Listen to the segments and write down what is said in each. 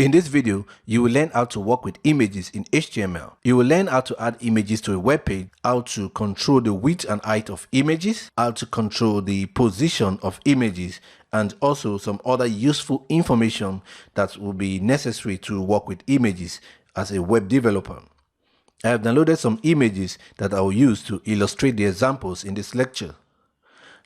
In this video, you will learn how to work with images in HTML. You will learn how to add images to a web page, how to control the width and height of images, how to control the position of images, and also some other useful information that will be necessary to work with images as a web developer. I have downloaded some images that I will use to illustrate the examples in this lecture.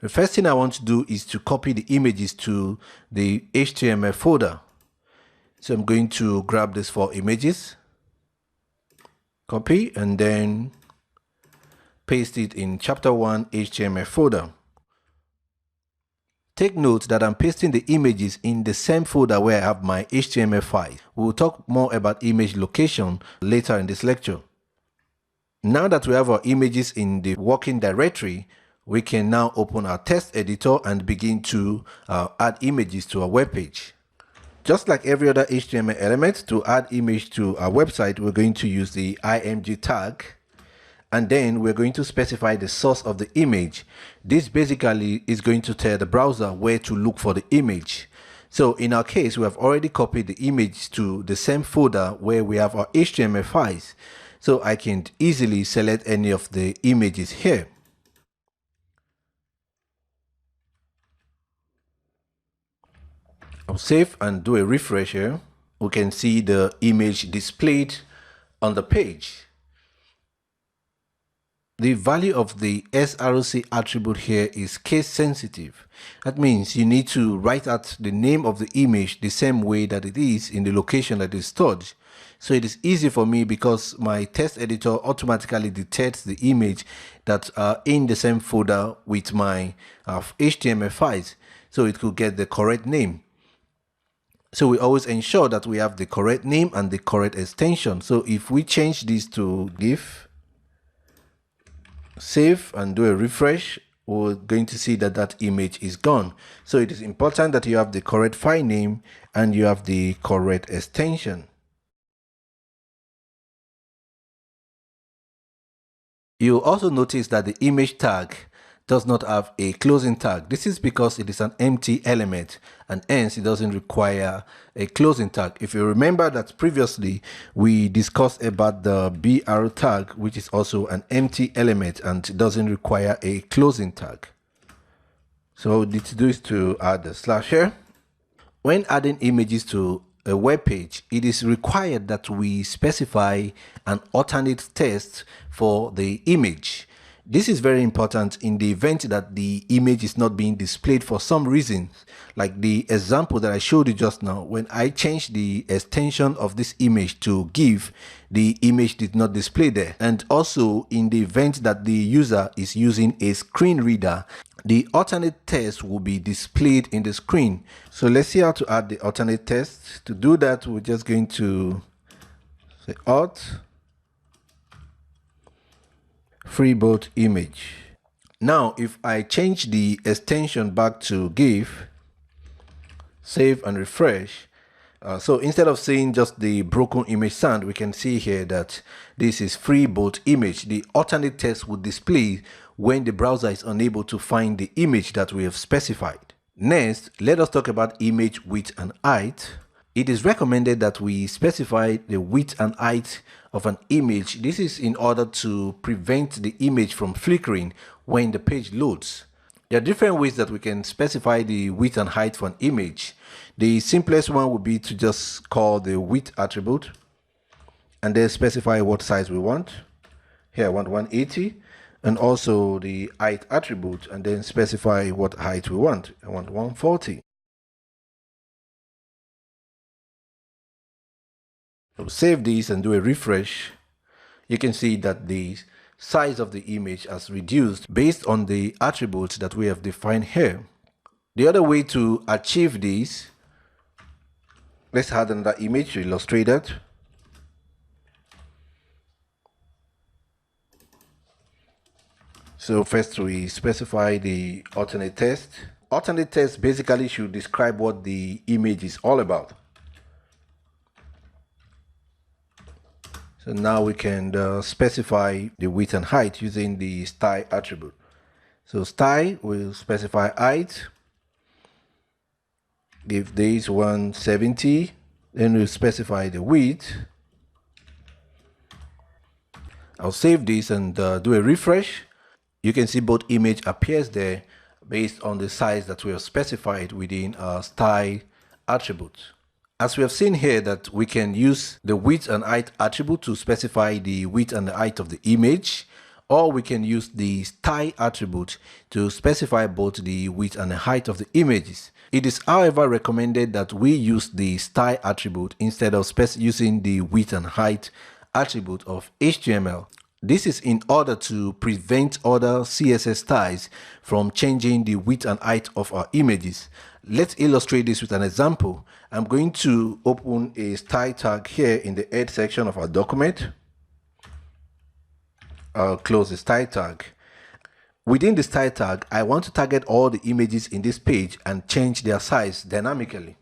The first thing I want to do is to copy the images to the HTML folder. So I'm going to grab this 4 images, copy, and then paste it in chapter 1 HTML folder. Take note that I'm pasting the images in the same folder where I have my HTML file. We will talk more about image location later in this lecture. Now that we have our images in the working directory, we can now open our text editor and begin to add images to our web page. Just like every other HTML element, to add image to our website, we're going to use the img tag, and then we're going to specify the source of the image. This basically is going to tell the browser where to look for the image. So in our case, we have already copied the image to the same folder where we have our HTML files. So I can easily select any of the images here. I'll save and do a refresh here. We can see the image displayed on the page. The value of the Src attribute here is case sensitive. That means you need to write out the name of the image the same way that it is in the location that is stored. So it is easy for me because my text editor automatically detects the image that are in the same folder with my HTML files, so it could get the correct name. So we always ensure that we have the correct name and the correct extension. So if we change this to GIF, save and do a refresh, we're going to see that that image is gone. So it is important that you have the correct file name and you have the correct extension. You'll also notice that the image tag does not have a closing tag. This is because it is an empty element and hence it doesn't require a closing tag. If you remember that previously we discussed about the BR tag, which is also an empty element and doesn't require a closing tag. So what we need to do is to add a slash here. When adding images to a web page, it is required that we specify an alternate text for the image. This is very important in the event that the image is not being displayed for some reason, like the example that I showed you just now. When I changed the extension of this image to GIF, the image did not display there. And also in the event that the user is using a screen reader, the alternate text will be displayed in the screen. So let's see how to add the alternate text. To do that, we're just going to say alt freeboot image. Now if I change the extension back to GIF, save and refresh, so instead of seeing just the broken image sound, we can see here that this is freeboot image. The alternate text will display when the browser is unable to find the image that we have specified. Next, let us talk about image width and height. It is recommended that we specify the width and height of an image. This is in order to prevent the image from flickering when the page loads. There are different ways that we can specify the width and height for an image. The simplest one would be to just call the width attribute and then specify what size we want. Here I want 180, and also the height attribute and then specify what height we want. I want 140. So save this and do a refresh. You can see that the size of the image has reduced based on the attributes that we have defined here. The other way to achieve this, let's add another image to illustrate that. So first we specify the alternate text. Alternate text basically should describe what the image is all about. So now we can specify the width and height using the style attribute. So style will specify height, give this 170, Then we'll specify the width. I'll save this and do a refresh. You can see both image appears there based on the size that we have specified within our style attribute. As we have seen here that we can use the width and height attribute to specify the width and the height of the image, or we can use the style attribute to specify both the width and the height of the images. It is however recommended that we use the style attribute instead of using the width and height attribute of HTML. This is in order to prevent other CSS styles from changing the width and height of our images. Let's illustrate this with an example. I'm going to open a style tag here in the head section of our document. I'll close the style tag. Within the style tag, I want to target all the images in this page and change their size dynamically.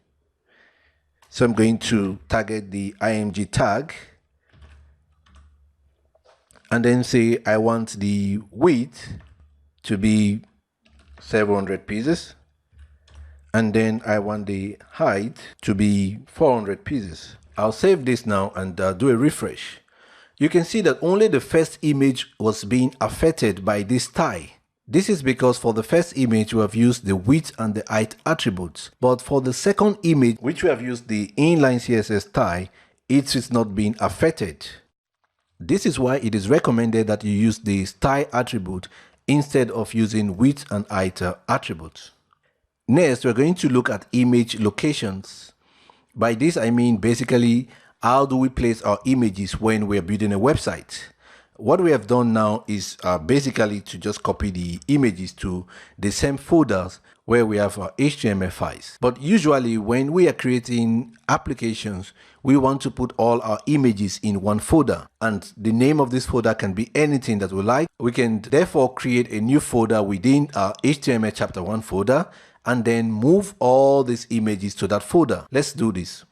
So I'm going to target the img tag and then say I want the width to be 700 pieces and then I want the height to be 400 pieces. I'll save this now and do a refresh. You can see that only the first image was being affected by this style. This is because for the first image we have used the width and the height attributes, but for the second image which we have used the inline CSS style, it is not being affected. This is why it is recommended that you use the style attribute instead of using width and height attributes. Next, we're going to look at image locations. By this I mean basically how do we place our images when we're building a website. What we have done now is basically to just copy the images to the same folders where we have our HTML files. But usually when we are creating applications, we want to put all our images in one folder, and the name of this folder can be anything that we like. We can therefore create a new folder within our HTML chapter 1 folder and then move all these images to that folder. Let's do this.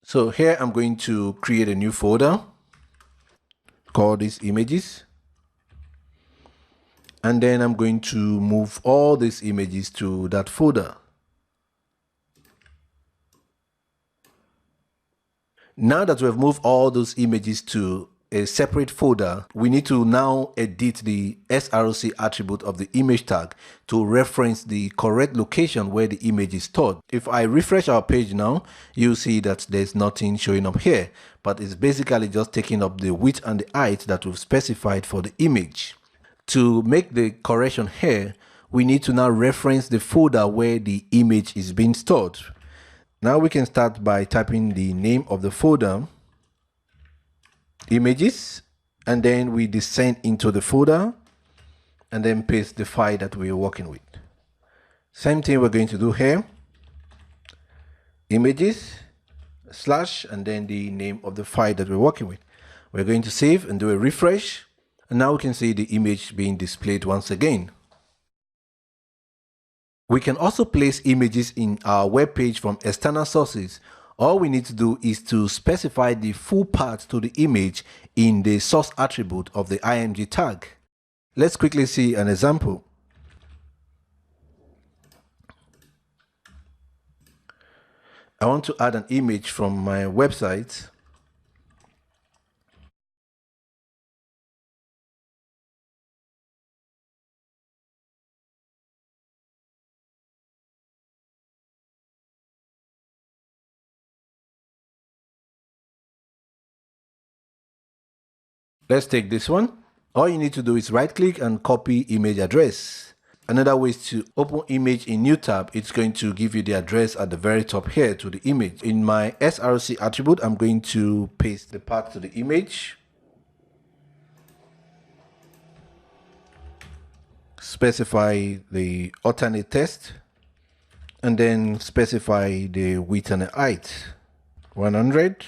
So here I'm going to create a new folder, call these images, and then I'm going to move all these images to that folder. Now that we have moved all those images to a separate folder, we need to now edit the Src attribute of the image tag to reference the correct location where the image is stored. If I refresh our page now, you'll see that there's nothing showing up here, but it's basically just taking up the width and the height that we've specified for the image. To make the correction here, we need to now reference the folder where the image is being stored. Now we can start by typing the name of the folder, images, and then we descend into the folder and then paste the file that we are working with. Same thing we're going to do here, images / and then the name of the file that we're working with. We're going to save and do a refresh, and now we can see the image being displayed once again. We can also place images in our web page from external sources. All we need to do is to specify the full path to the image in the source attribute of the img tag. Let's quickly see an example. I want to add an image from my website. Let's take this one. All you need to do is right click and copy image address. Another way is to open image in new tab. It's going to give you the address at the very top here to the image. In my Src attribute, I'm going to paste the path to the image. Specify the alternate text and then specify the width and the height. 100.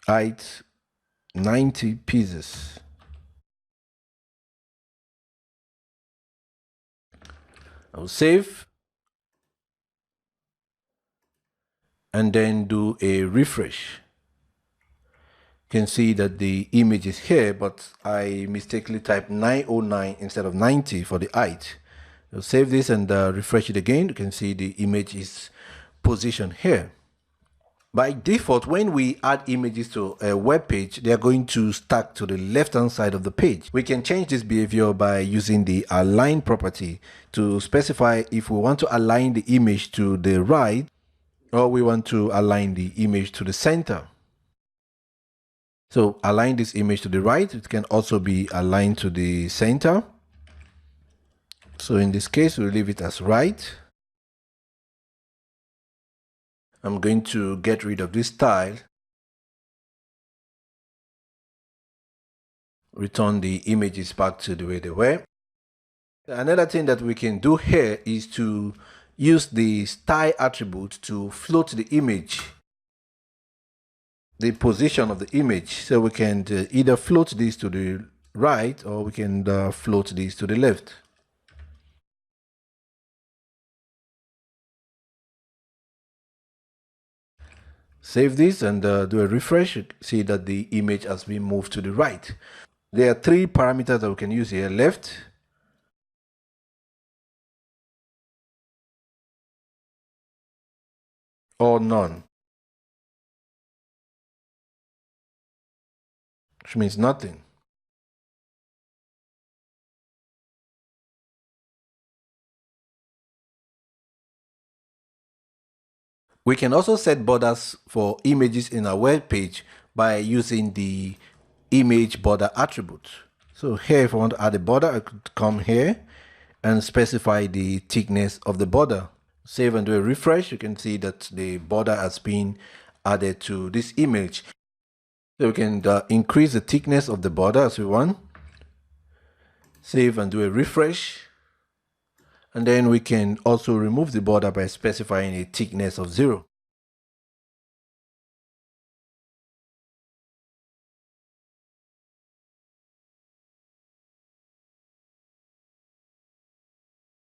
Height 90 pieces. I'll save and then do a refresh. You can see that the image is here, but I mistakenly typed 909 instead of 90 for the height. So save this and refresh it again. You can see the image is positioned here. By default, when we add images to a web page, they are going to stack to the left hand side of the page. We can change this behavior by using the align property to specify if we want to align the image to the right or we want to align the image to the center. So align this image to the right. It can also be aligned to the center. So in this case, we'll leave it as right. I'm going to get rid of this style. Return the images back to the way they were. Another thing that we can do here is to use the style attribute to float the image, the position of the image. So we can either float this to the right or we can float this to the left. Save this and do a refresh. You see that the image has been moved to the right. There are three parameters that we can use here: left, or none, which means nothing. We can also set borders for images in our web page by using the image border attribute. So here, if I want to add a border, I could come here and specify the thickness of the border. Save and do a refresh. You can see that the border has been added to this image. So we can increase the thickness of the border as we want. Save and do a refresh. And then we can also remove the border by specifying a thickness of 0.